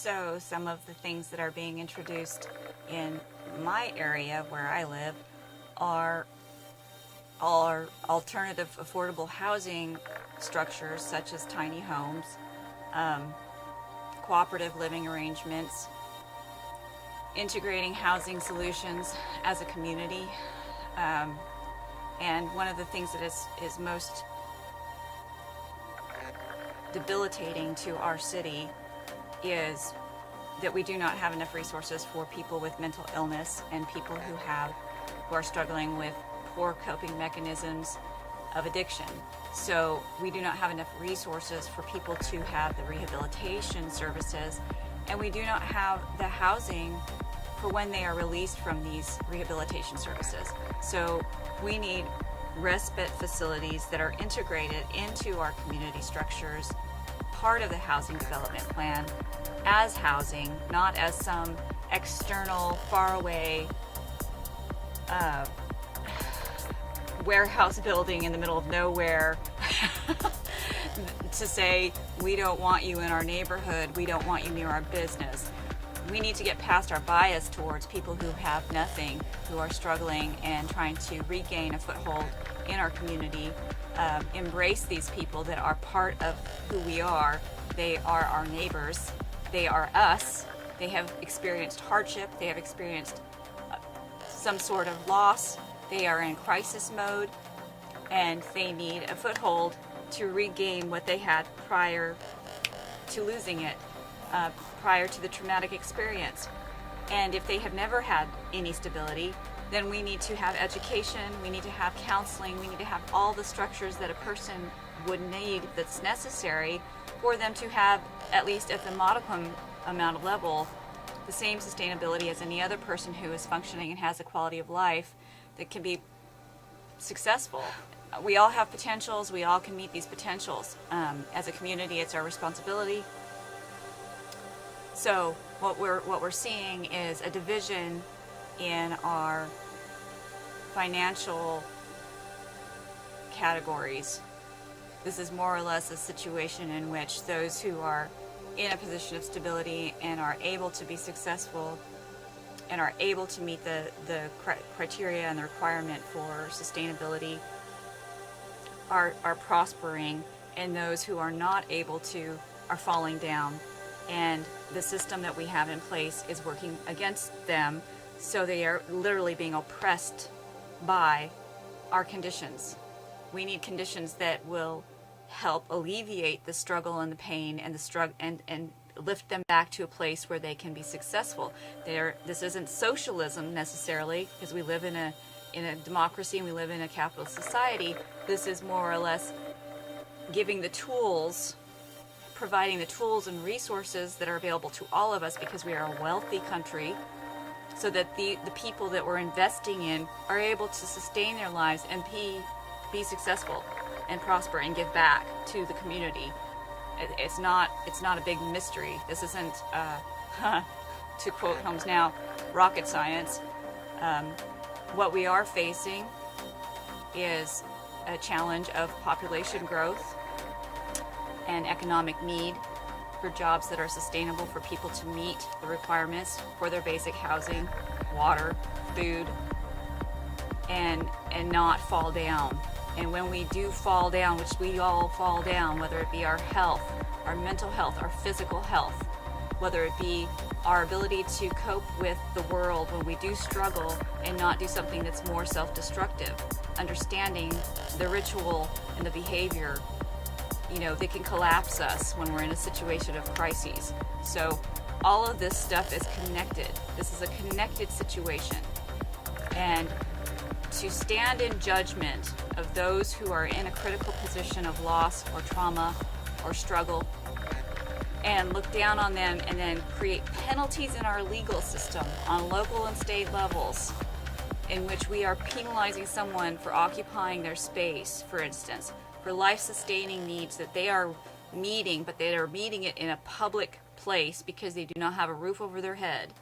so some of the things that are being introduced in my area where I live are alternative affordable housing structures such as tiny homes, cooperative living arrangements, integrating housing solutions as a community. And one of the things that is most debilitating to our city is that we do not have enough resources for people with mental illness and people who are struggling with poor coping mechanisms of addiction. So we do not have enough resources for people to have the rehabilitation services, and we do not have the housing for when they are released from these rehabilitation services. So we need respite facilities that are integrated into our community structures, part of the housing development plan, as housing, not as some external, faraway warehouse building in the middle of nowhere to say, we don't want you in our neighborhood, we don't want you near our business. We need to get past our bias towards people who have nothing, who are struggling and trying to regain a foothold in our community. Embrace these people that are part of who we are. They are our neighbors. They are us. They have experienced hardship. They have experienced some sort of loss. They are in crisis mode, and they need a foothold to regain what they had prior to losing it, prior to the traumatic experience. And if they have never had any stability, then we need to have education, we need to have counseling, we need to have all the structures that a person would need that's necessary for them to have, at least at the modicum amount of level, the same sustainability as any other person who is functioning and has a quality of life that can be successful. We all have potentials, we all can meet these potentials. As a community, it's our responsibility. So what we're seeing is a division in our financial categories. This is more or less a situation in which those who are in a position of stability and are able to be successful and are able to meet the criteria and the requirement for sustainability are prospering, and those who are not able to are falling down. And the system that we have in place is working against them, so they are literally being oppressed by our conditions. We need conditions that will help alleviate the struggle and the pain and the struggle and lift them back to a place where they can be successful. This isn't socialism necessarily, because we live in a democracy and we live in a capitalist society. This is more or less giving the tools, providing the tools and resources that are available to all of us, because we are a wealthy country, so that the people that we're investing in are able to sustain their lives and be successful and prosper and give back to the community. It's not a big mystery. This isn't, to quote Holmes now, rocket science. What we are facing is a challenge of population growth and economic need for jobs that are sustainable for people to meet the requirements for their basic housing, water, food, and not fall down. And when we do fall down, which we all fall down, whether it be our health, our mental health, our physical health, whether it be our ability to cope with the world when we do struggle and not do something that's more self-destructive, understanding the ritual and the behavior, they can collapse us when we're in a situation of crises. So all of this stuff is connected. This is a connected situation. And to stand in judgment of those who are in a critical position of loss or trauma or struggle, and look down on them and then create penalties in our legal system on local and state levels in which we are penalizing someone for occupying their space, for instance, for life-sustaining needs that they are meeting, but they are meeting it in a public place because they do not have a roof over their head.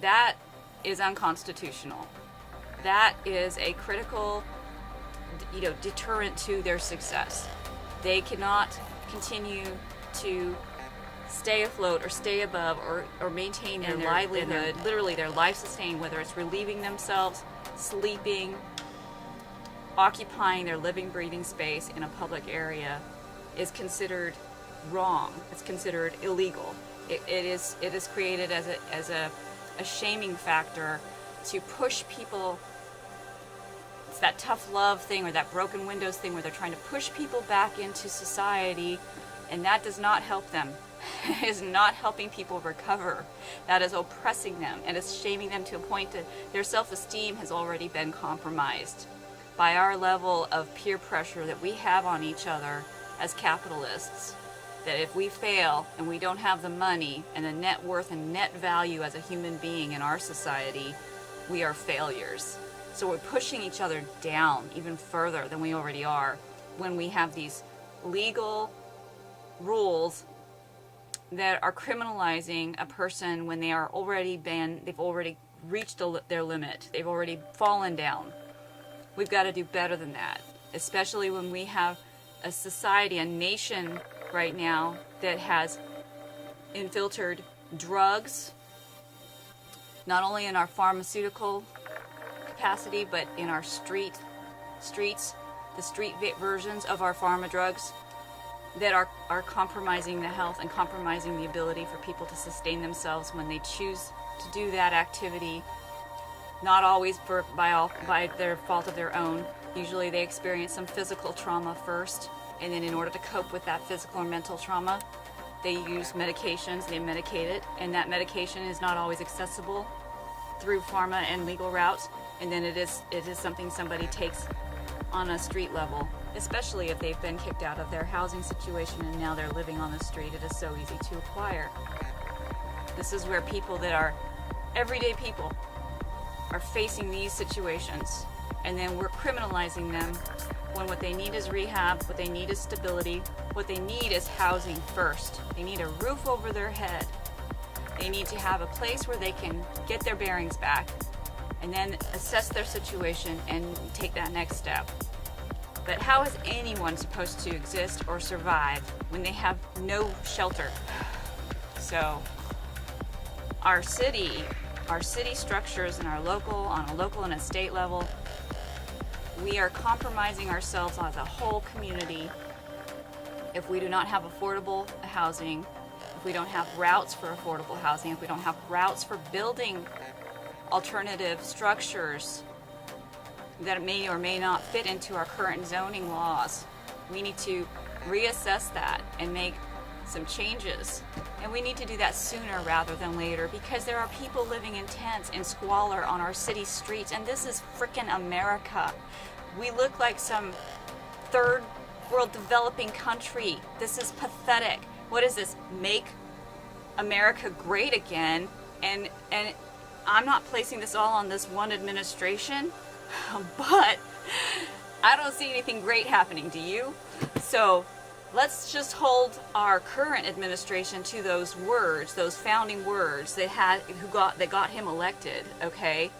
That is unconstitutional. That is a critical, deterrent to their success. They cannot continue to stay afloat or stay above or maintain their livelihood, literally their life sustained, whether it's relieving themselves, sleeping, occupying their living, breathing space in a public area, is considered wrong. It's considered illegal. It is created as a shaming factor to push people. It's that tough love thing or that broken windows thing where they're trying to push people back into society, and that does not help them. It is not helping people recover. That is oppressing them and is shaming them to a point that their self-esteem has already been compromised by our level of peer pressure that we have on each other as capitalists. That if we fail and we don't have the money and the net worth and net value as a human being in our society, we are failures. So we're pushing each other down even further than we already are when we have these legal rules that are criminalizing a person when they've already reached their limit. They've already fallen down. We've got to do better than that, especially when we have a society, a nation right now that has infiltrated drugs, not only in our pharmaceutical capacity, but in our streets, the street versions of our pharma drugs that are compromising the health and compromising the ability for people to sustain themselves when they choose to do that activity. Not always by their fault of their own. Usually they experience some physical trauma first, and then in order to cope with that physical or mental trauma, they use medications, they medicate it, and that medication is not always accessible through pharma and legal routes, and then it is something somebody takes on a street level, especially if they've been kicked out of their housing situation and now they're living on the street. It is so easy to acquire. This is where people that are everyday people are facing these situations, and then we're criminalizing them when what they need is rehab, what they need is stability, what they need is housing first. They need a roof over their head. They need to have a place where they can get their bearings back and then assess their situation and take that next step. But how is anyone supposed to exist or survive when they have no shelter? So our city structures and on a local and a state level, we are compromising ourselves as a whole community if we do not have affordable housing, if we don't have routes for affordable housing, if we don't have routes for building alternative structures that may or may not fit into our current zoning laws. We need to reassess that and make some changes. And we need to do that sooner rather than later, because there are people living in tents and squalor on our city streets, and this is frickin' America. We look like some third world developing country. This is pathetic. What is this? Make America great again? And I'm not placing this all on this one administration, but I don't see anything great happening. Do you? So let's just hold our current administration to those words, those founding words that got him elected, okay?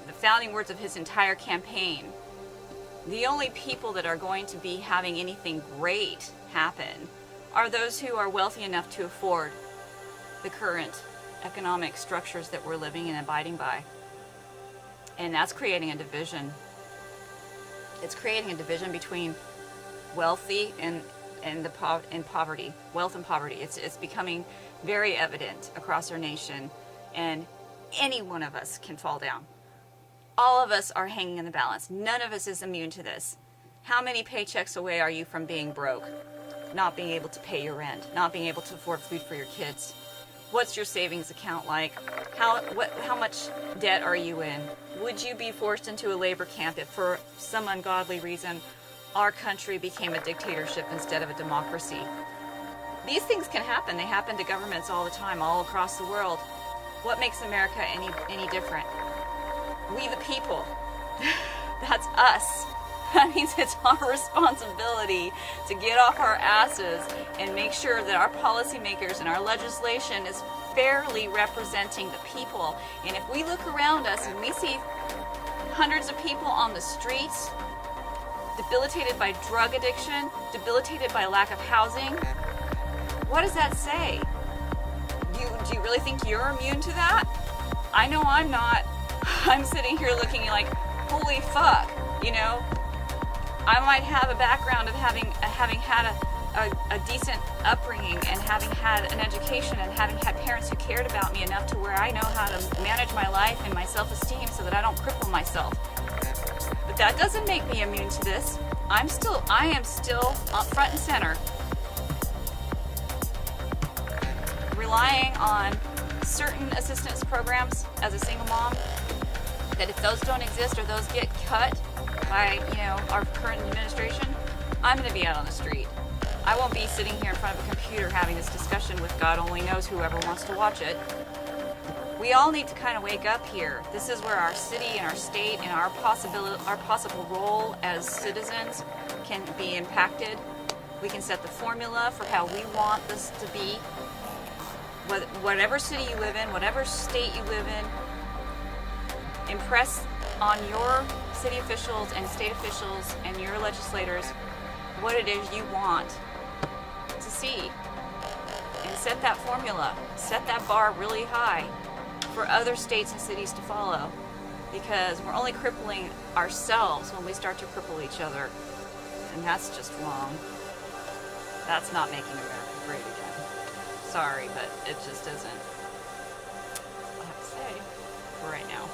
The founding words of his entire campaign. The only people that are going to be having anything great happen are those who are wealthy enough to afford the current economic structures that we're living and abiding by. And that's creating a division. It's creating a division between wealthy and poverty, wealth and poverty. It's becoming very evident across our nation, and any one of us can fall down. All of us are hanging in the balance. None of us is immune to this. How many paychecks away are you from being broke? Not being able to pay your rent, not being able to afford food for your kids. What's your savings account like? How much debt are you in? Would you be forced into a labor camp if for some ungodly reason our country became a dictatorship instead of a democracy? These things can happen. They happen to governments all the time, all across the world. What makes America any different? We the people. That's us. That means it's our responsibility to get off our asses and make sure that our policymakers and our legislation is fairly representing the people. And if we look around us and we see hundreds of people on the streets, debilitated by drug addiction, debilitated by lack of housing, what does that say? Do you really think you're immune to that? I know I'm not. I'm sitting here looking like, holy fuck, you know? I might have a background of having had a decent upbringing and having had an education and having had parents who cared about me enough to where I know how to manage my life and my self-esteem so that I don't cripple myself. But that doesn't make me immune to this. I am still up front and center, relying on certain assistance programs as a single mom, that if those don't exist or those get cut by, our current administration, I'm going to be out on the street. I won't be sitting here in front of a computer having this discussion with God only knows whoever wants to watch it. We all need to kind of wake up here. This is where our city and our state and our possible role as citizens can be impacted. We can set the formula for how we want this to be. Whatever city you live in, whatever state you live in, impress on your city officials and state officials and your legislators what it is you want to see. And set that formula, set that bar really high for other states and cities to follow, because we're only crippling ourselves when we start to cripple each other, and that's just wrong. That's not making America great again. Sorry, but it just isn't. That's all I have to say for right now.